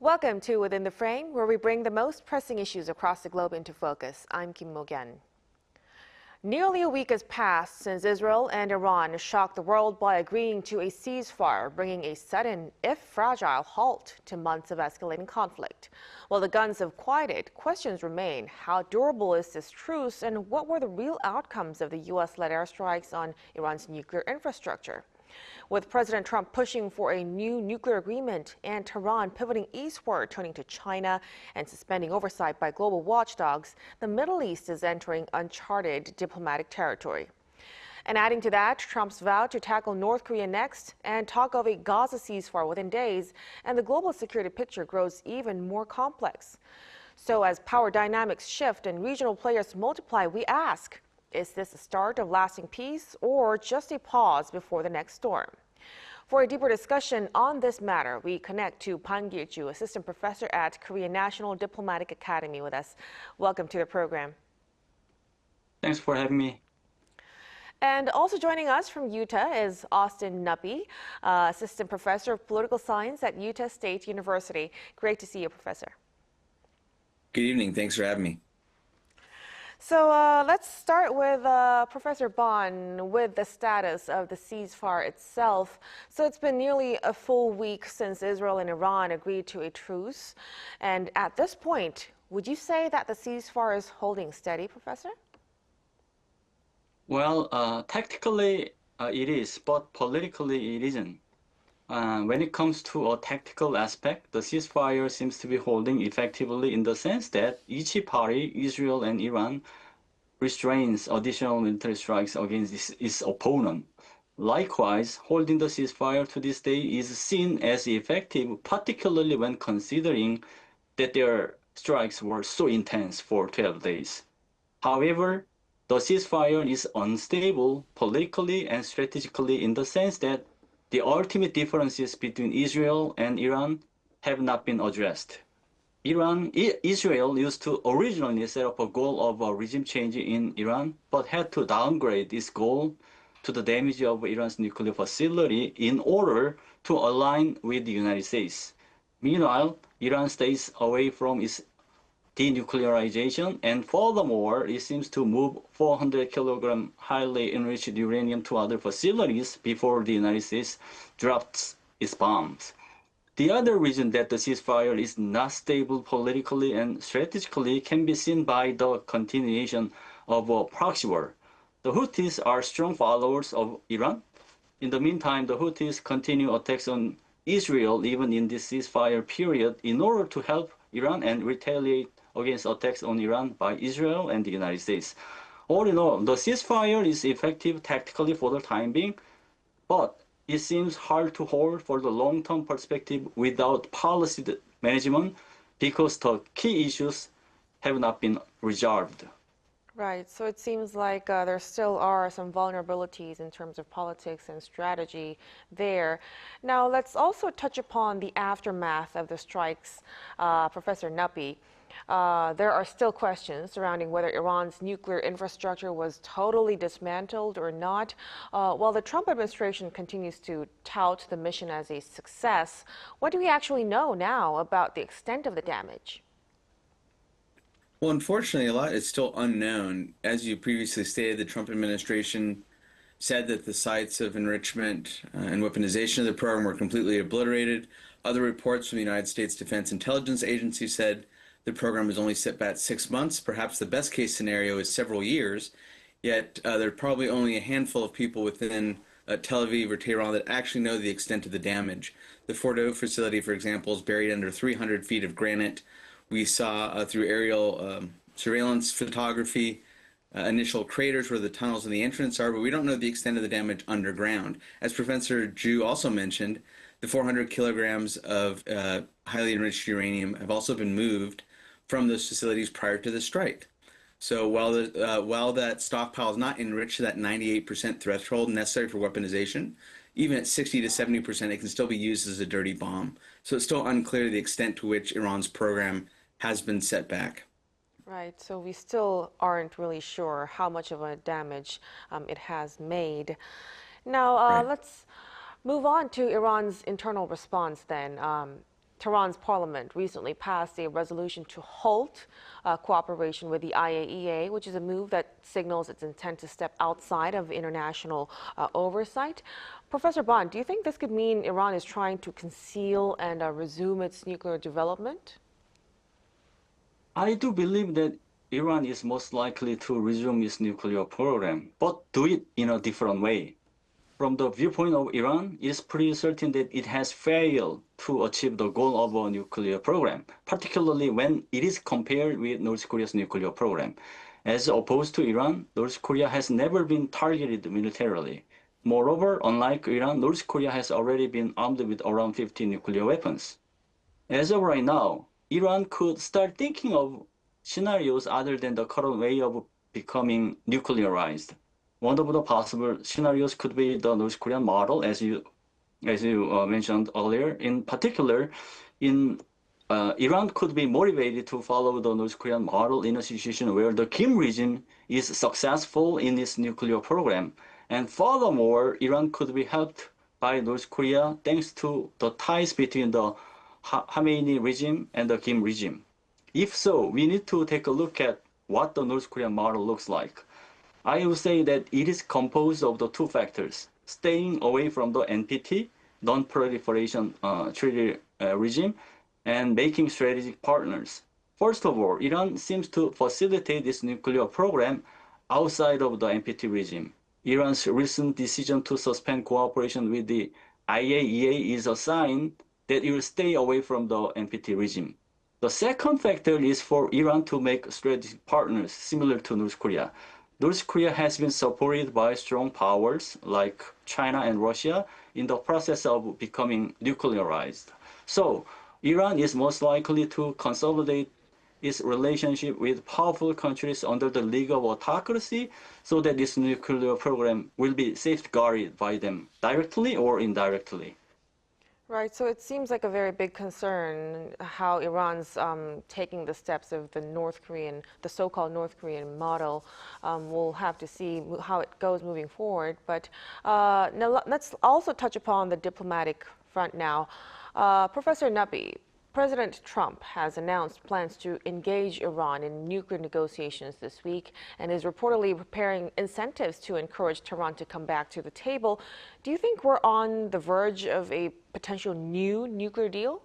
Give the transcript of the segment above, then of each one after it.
Welcome to Within the Frame, where we bring the most pressing issues across the globe into focus. I'm Kim Mok-yeon. Nearly a week has passed since Israel and Iran shocked the world by agreeing to a ceasefire, bringing a sudden, if fragile, halt to months of escalating conflict. While the guns have quieted, questions remain. How durable is this truce, and what were the real outcomes of the U.S.-led airstrikes on Iran's nuclear infrastructure? With President Trump pushing for a new nuclear agreement and Tehran pivoting eastward, turning to China and suspending oversight by global watchdogs, the Middle East is entering uncharted diplomatic territory. And adding to that, Trump's vow to tackle North Korea next and talk of a Gaza ceasefire within days, and the global security picture grows even more complex. So as power dynamics shift and regional players multiply, we ask, is this the start of lasting peace or just a pause before the next storm? For a deeper discussion on this matter, we connect to Pan Gil-ju, assistant professor at Korea National Diplomatic Academy, with us. Welcome to the program. Thanks for having me. And also joining us from Utah is Austin Nuppy, assistant professor of political science at Utah State University. Great to see you, Professor. Good evening. Thanks for having me. So let's start with Professor Bond with the status of the ceasefire itself. So it's been nearly a full week since Israel and Iran agreed to a truce. And at this point, would you say that the ceasefire is holding steady, Professor? Well, tactically it is, but politically it isn't. When it comes to a tactical aspect, the ceasefire seems to be holding effectively in the sense that each party, Israel and Iran, restrains additional military strikes against its opponent. Likewise, holding the ceasefire to this day is seen as effective, particularly when considering that their strikes were so intense for 12 days. However, the ceasefire is unstable politically and strategically in the sense that the ultimate differences between Israel and Iran have not been addressed. Israel used to originally set up a goal of a regime change in Iran, but had to downgrade this goal to the damage of Iran's nuclear facility in order to align with the United States. Meanwhile, Iran stays away from its denuclearization, and furthermore, it seems to move 400 kilogram highly enriched uranium to other facilities before the United States drops its bombs. The other reason that the ceasefire is not stable politically and strategically can be seen by the continuation of a proxy war. The Houthis are strong followers of Iran. In the meantime, the Houthis continue attacks on Israel even in this ceasefire period in order to help Iran and retaliate against attacks on Iran by Israel and the United States. All in all, the ceasefire is effective tactically for the time being, but it seems hard to hold for the long-term perspective without policy management because the key issues have not been resolved. Right, so it seems like there still are some vulnerabilities in terms of politics and strategy there. Now, let's also touch upon the aftermath of the strikes, Professor Nuppy. There are still questions surrounding whether Iran's nuclear infrastructure was totally dismantled or not. While the Trump administration continues to tout the mission as a success, what do we actually know now about the extent of the damage? Well, unfortunately, a lot is still unknown. As you previously stated, the Trump administration said that the sites of enrichment and weaponization of the program were completely obliterated. Other reports from the United States Defense Intelligence Agency said the program was only set back 6 months. Perhaps the best case scenario is several years, yet there are probably only a handful of people within Tel Aviv or Tehran that actually know the extent of the damage. The Fordo facility, for example, is buried under 300 feet of granite. We saw through aerial surveillance photography initial craters where the tunnels and the entrance are, but we don't know the extent of the damage underground. As Professor Ju also mentioned, the 400 kilograms of highly enriched uranium have also been moved from those facilities prior to the strike. So while that stockpile is not enriched to that 98% threshold necessary for weaponization, even at 60 to 70%, it can still be used as a dirty bomb. So it's still unclear the extent to which Iran's program has been set back. Right, so we still aren't really sure how much of a damage it has made. Now, let's move on to Iran's internal response then. Tehran's parliament recently passed a resolution to halt cooperation with the IAEA, which is a move that signals its intent to step outside of international oversight. Professor Bond, do you think this could mean Iran is trying to conceal and resume its nuclear development? I do believe that Iran is most likely to resume its nuclear program, but do it in a different way. From the viewpoint of Iran, it is pretty certain that it has failed to achieve the goal of a nuclear program, particularly when it is compared with North Korea's nuclear program. As opposed to Iran, North Korea has never been targeted militarily. Moreover, unlike Iran, North Korea has already been armed with around 50 nuclear weapons. As of right now, Iran could start thinking of scenarios other than the current way of becoming nuclearized. One of the possible scenarios could be the North Korean model, as you mentioned earlier. In particular, Iran could be motivated to follow the North Korean model in a situation where the Kim regime is successful in its nuclear program. And furthermore, Iran could be helped by North Korea thanks to the ties between the Khamenei regime and the Kim regime. If so, we need to take a look at what the North Korean model looks like. I would say that it is composed of the two factors: staying away from the NPT, non-proliferation treaty regime, and making strategic partners. First of all, Iran seems to facilitate its nuclear program outside of the NPT regime. Iran's recent decision to suspend cooperation with the IAEA is a sign that it will stay away from the NPT regime. The second factor is for Iran to make strategic partners similar to North Korea. North Korea has been supported by strong powers like China and Russia in the process of becoming nuclearized. So, Iran is most likely to consolidate its relationship with powerful countries under the League of Autocracy so that this nuclear program will be safeguarded by them directly or indirectly. Right, so it seems like a very big concern how Iran's taking the steps of the so-called North Korean model. We'll have to see how it goes moving forward. But now let's also touch upon the diplomatic front now. Professor Nabi, President Trump has announced plans to engage Iran in nuclear negotiations this week and is reportedly preparing incentives to encourage Tehran to come back to the table. Do you think we're on the verge of a potential new nuclear deal?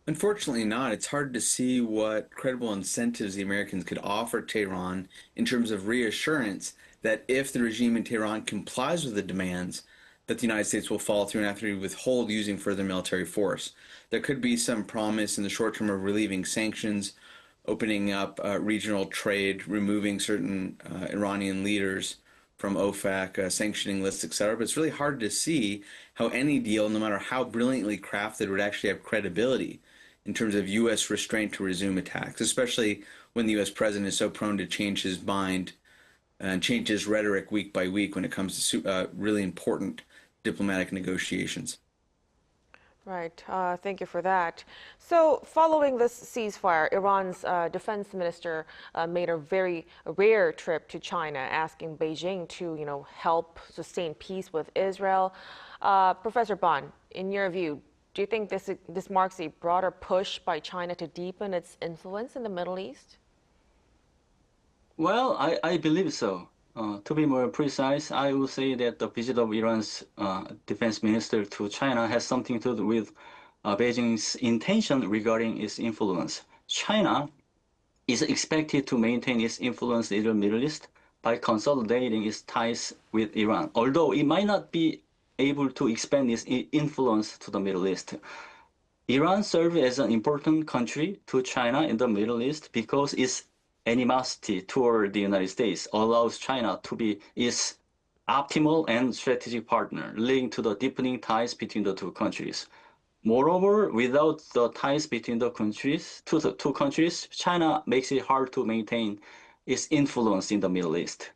Unfortunately not. It's hard to see what credible incentives the Americans could offer Tehran in terms of reassurance that if the regime in Tehran complies with the demands, that the United States will follow through and actually withhold using further military force. There could be some promise in the short term of relieving sanctions, opening up regional trade, removing certain Iranian leaders from OFAC, sanctioning lists, etc. But it's really hard to see how any deal, no matter how brilliantly crafted, would actually have credibility in terms of U.S. restraint to resume attacks, especially when the U.S. president is so prone to change his mind and change his rhetoric week by week when it comes to really important diplomatic negotiations. Right. Thank you for that. So, following this ceasefire, Iran's defense minister made a very rare trip to China, asking Beijing to, help sustain peace with Israel. Professor Bond, in your view, do you think this marks a broader push by China to deepen its influence in the Middle East? Well, I believe so. To be more precise, I would say that the visit of Iran's defense minister to China has something to do with Beijing's intention regarding its influence. China is expected to maintain its influence in the Middle East by consolidating its ties with Iran, although it might not be able to expand its influence to the Middle East. Iran serves as an important country to China in the Middle East because its animosity toward the United States allows China to be its optimal and strategic partner, leading to the deepening ties between the two countries. Moreover, without the ties between the two countries, China makes it hard to maintain its influence in the Middle East.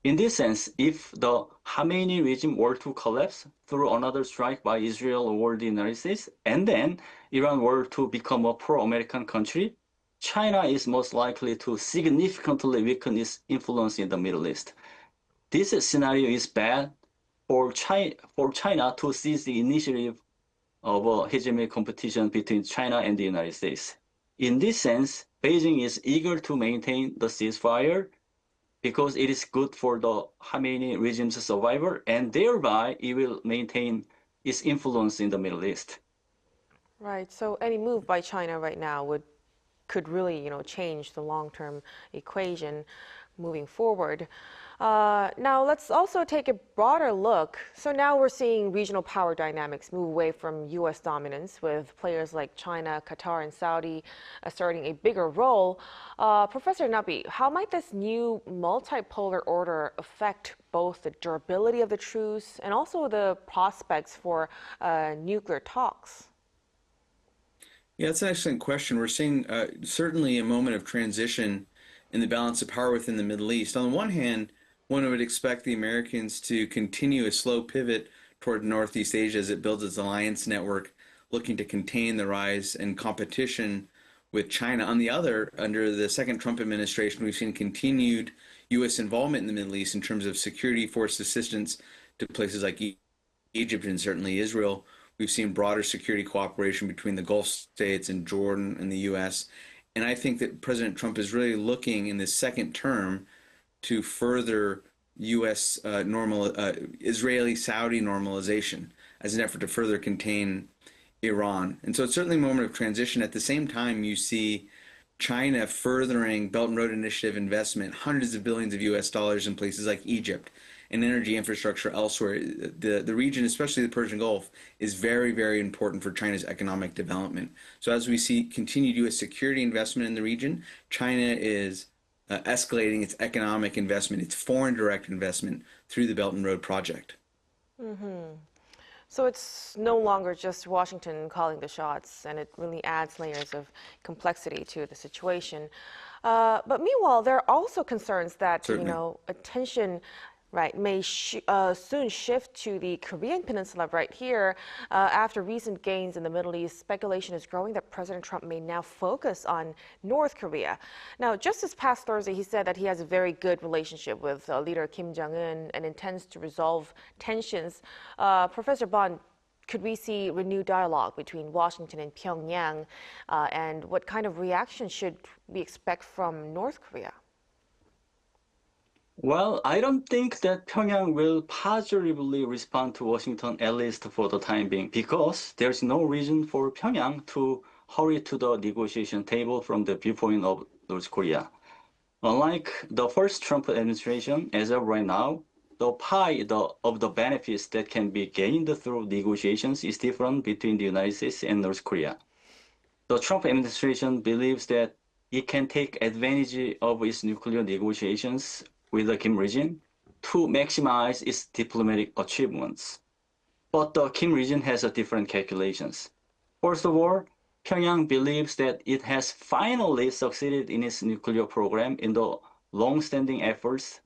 In this sense, if the Khamenei regime were to collapse through another strike by Israel or the United States, and then Iran were to become a pro-American country, China is most likely to significantly weaken its influence in the Middle East. This scenario is bad for China to seize the initiative of a hegemonic competition between China and the United States. In this sense, Beijing is eager to maintain the ceasefire because it is good for the Khamenei regime's survival, and thereby it will maintain its influence in the Middle East. Right. So any move by China right now could really, change the long-term equation moving forward. Now let's also take a broader look. So now we're seeing regional power dynamics move away from U.S. dominance, with players like China, Qatar, and Saudi asserting a bigger role. Professor Nabi, how might this new multipolar order affect both the durability of the truce and also the prospects for nuclear talks? Yeah, that's an excellent question. We're seeing certainly a moment of transition in the balance of power within the Middle East. On the one hand, one would expect the Americans to continue a slow pivot toward Northeast Asia as it builds its alliance network, looking to contain the rise in competition with China. On the other, under the second Trump administration, we've seen continued U.S. involvement in the Middle East in terms of security force assistance to places like Egypt and certainly Israel. We've seen broader security cooperation between the Gulf states and Jordan and the U.S. And I think that President Trump is really looking in this second term to further U.S. Israeli-Saudi normalization as an effort to further contain Iran. And so it's certainly a moment of transition. At the same time, you see China furthering Belt and Road Initiative investment, hundreds of billions of U.S. dollars in places like Egypt, and energy infrastructure elsewhere. The region, especially the Persian Gulf, is very, very important for China's economic development. So as we see continued U.S. security investment in the region, China is escalating its economic investment, its foreign direct investment through the Belt and Road project. So it's no longer just Washington calling the shots, and it really adds layers of complexity to the situation. But meanwhile, there are also concerns that, Certainly. attention may soon shift to the Korean Peninsula right here. After recent gains in the Middle East, speculation is growing that President Trump may now focus on North Korea. Now, just this past Thursday, he said that he has a very good relationship with leader Kim Jong-un and intends to resolve tensions. Professor Bond, could we see renewed dialogue between Washington and Pyongyang? And what kind of reaction should we expect from North Korea? Well, I don't think that Pyongyang will positively respond to Washington, at least for the time being, because there's no reason for Pyongyang to hurry to the negotiation table from the viewpoint of North Korea. Unlike the first Trump administration, as of right now, the pie of the benefits that can be gained through negotiations is different between the United States and North Korea. The Trump administration believes that it can take advantage of its nuclear negotiations with the Kim regime to maximize its diplomatic achievements. But the Kim regime has different calculations. First of all, Pyongyang believes that it has finally succeeded in its nuclear program in the long-standing efforts,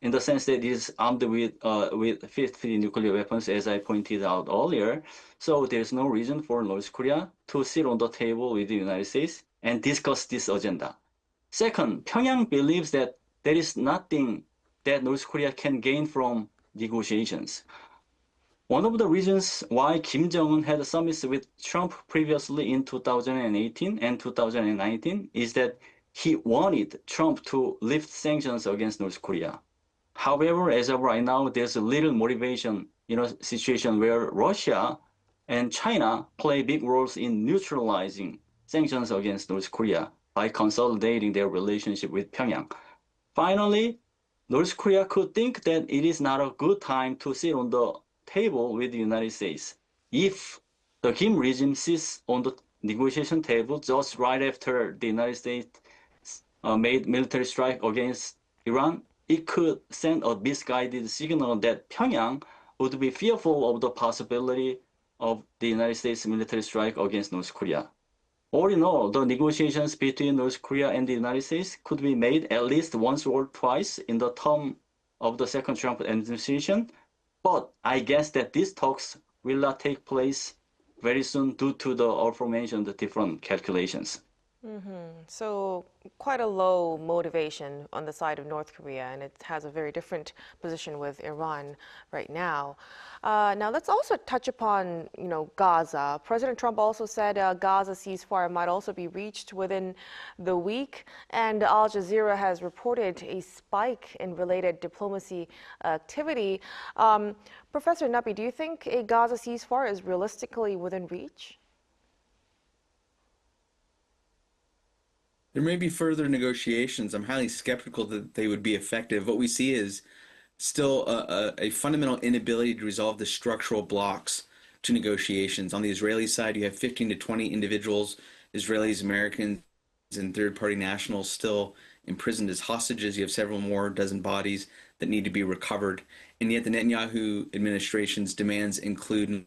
in the sense that it is armed with 50 nuclear weapons, as I pointed out earlier. So there's no reason for North Korea to sit on the table with the United States and discuss this agenda. Second, Pyongyang believes that there is nothing that North Korea can gain from negotiations. One of the reasons why Kim Jong-un had summits with Trump previously in 2018 and 2019 is that he wanted Trump to lift sanctions against North Korea. However, as of right now, there's a little motivation in a situation where Russia and China play big roles in neutralizing sanctions against North Korea by consolidating their relationship with Pyongyang. Finally, North Korea could think that it is not a good time to sit on the table with the United States. If the Kim regime sits on the negotiation table just right after the United States made military strike against Iran, it could send a misguided signal that Pyongyang would be fearful of the possibility of the United States military strike against North Korea. All in all, the negotiations between North Korea and the United States could be made at least once or twice in the term of the second Trump administration, but I guess that these talks will not take place very soon due to the aforementioned different calculations. So quite a low motivation on the side of North Korea, and it has a very different position with Iran right now. Now let's also touch upon, Gaza. President Trump also said Gaza ceasefire might also be reached within the week, and Al Jazeera has reported a spike in related diplomacy activity. Professor Napi, do you think a Gaza ceasefire is realistically within reach? There may be further negotiations. I'm highly skeptical that they would be effective. What we see is still a fundamental inability to resolve the structural blocks to negotiations. On the Israeli side, you have 15 to 20 individuals, Israelis, Americans, and third-party nationals still imprisoned as hostages. You have several more dozen bodies that need to be recovered. And yet the Netanyahu administration's demands include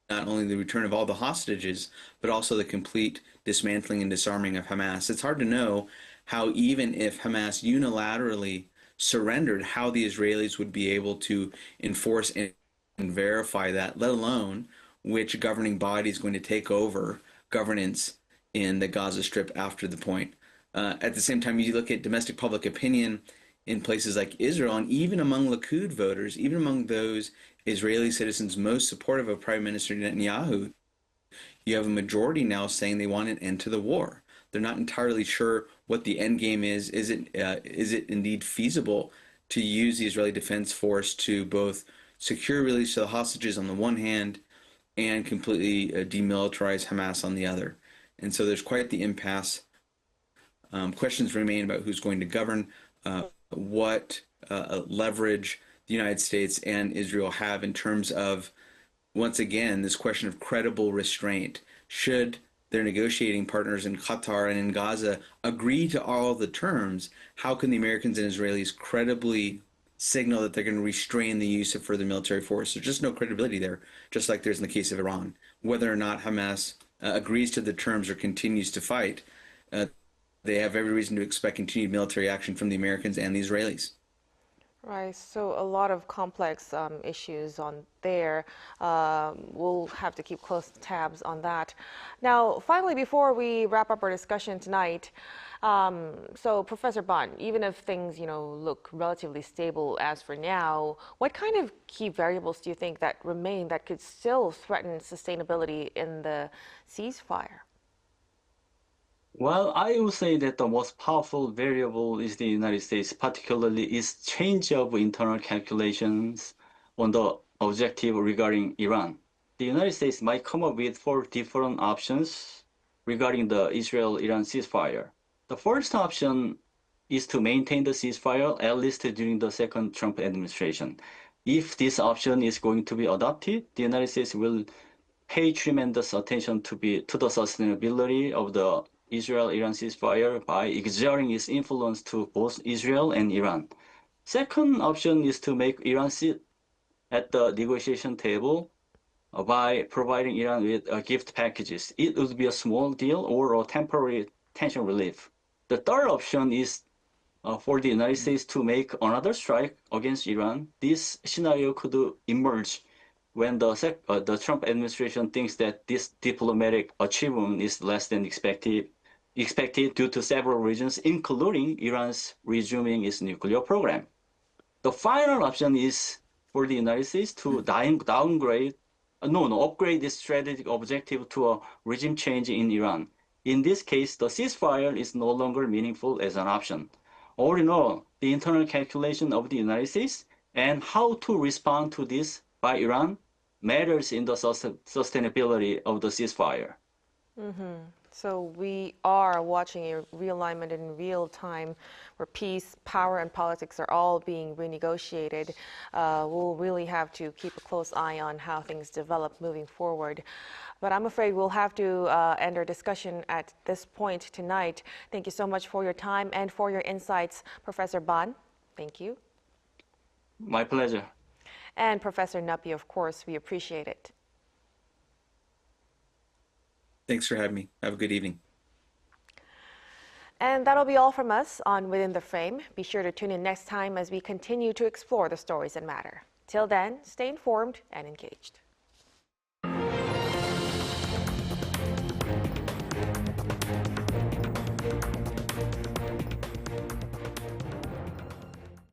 not only the return of all the hostages, but also the complete dismantling and disarming of Hamas. It's hard to know how, even if Hamas unilaterally surrendered, how the Israelis would be able to enforce and verify that, let alone which governing body is going to take over governance in the Gaza Strip after the point. At the same time, you look at domestic public opinion in places like Israel, and even among Likud voters, even among those Israeli citizens most supportive of Prime Minister Netanyahu, you have a majority now saying they want an end to the war. They're not entirely sure what the end game is. Is it indeed feasible to use the Israeli Defense Force to both secure release of the hostages on the one hand and completely demilitarize Hamas on the other? And so there's quite the impasse. Questions remain about who's going to govern, what leverage the United States and Israel have in terms of, once again, this question of credible restraint. Should their negotiating partners in Qatar and in Gaza agree to all the terms, how can the Americans and Israelis credibly signal that they're going to restrain the use of further military force? There's just no credibility there, just like there's in the case of Iran. Whether or not Hamas agrees to the terms or continues to fight, they have every reason to expect continued military action from the Americans and the Israelis. Right, so a lot of complex issues on there. We'll have to keep close tabs on that. Now, finally, before we wrap up our discussion tonight, so Professor Ban, even if things, look relatively stable as for now, what kind of key variables do you think that remain that could still threaten sustainability in the ceasefire? Well, I would say that the most powerful variable is the United States, particularly its change of internal calculations on the objective regarding Iran. The United States might come up with 4 different options regarding the Israel-Iran ceasefire. The first option is to maintain the ceasefire, at least during the second Trump administration. If this option is going to be adopted, the United States will pay tremendous attention to the sustainability of the Israel-Iran ceasefire by exerting its influence to both Israel and Iran. Second option is to make Iran sit at the negotiation table by providing Iran with gift packages. It would be a small deal or a temporary tension relief. The third option is for the United States to make another strike against Iran. This scenario could emerge when the Trump administration thinks that this diplomatic achievement is less than expected due to several reasons, including Iran's resuming its nuclear program. The final option is for the United States to upgrade its strategic objective to a regime change in Iran. In this case, the ceasefire is no longer meaningful as an option. All in all, the internal calculation of the United States and how to respond to this by Iran matters in the sustainability of the ceasefire. So we are watching a realignment in real time where peace, power, and politics are all being renegotiated. We'll really have to keep a close eye on how things develop moving forward. But I'm afraid we'll have to end our discussion at this point tonight. Thank you so much for your time and for your insights, Professor Ban. Thank you. My pleasure. And Professor Napi, of course, we appreciate it. Thanks for having me. Have a good evening. And that'll be all from us on Within the Frame. Be sure to tune in next time as we continue to explore the stories that matter. Till then, stay informed and engaged.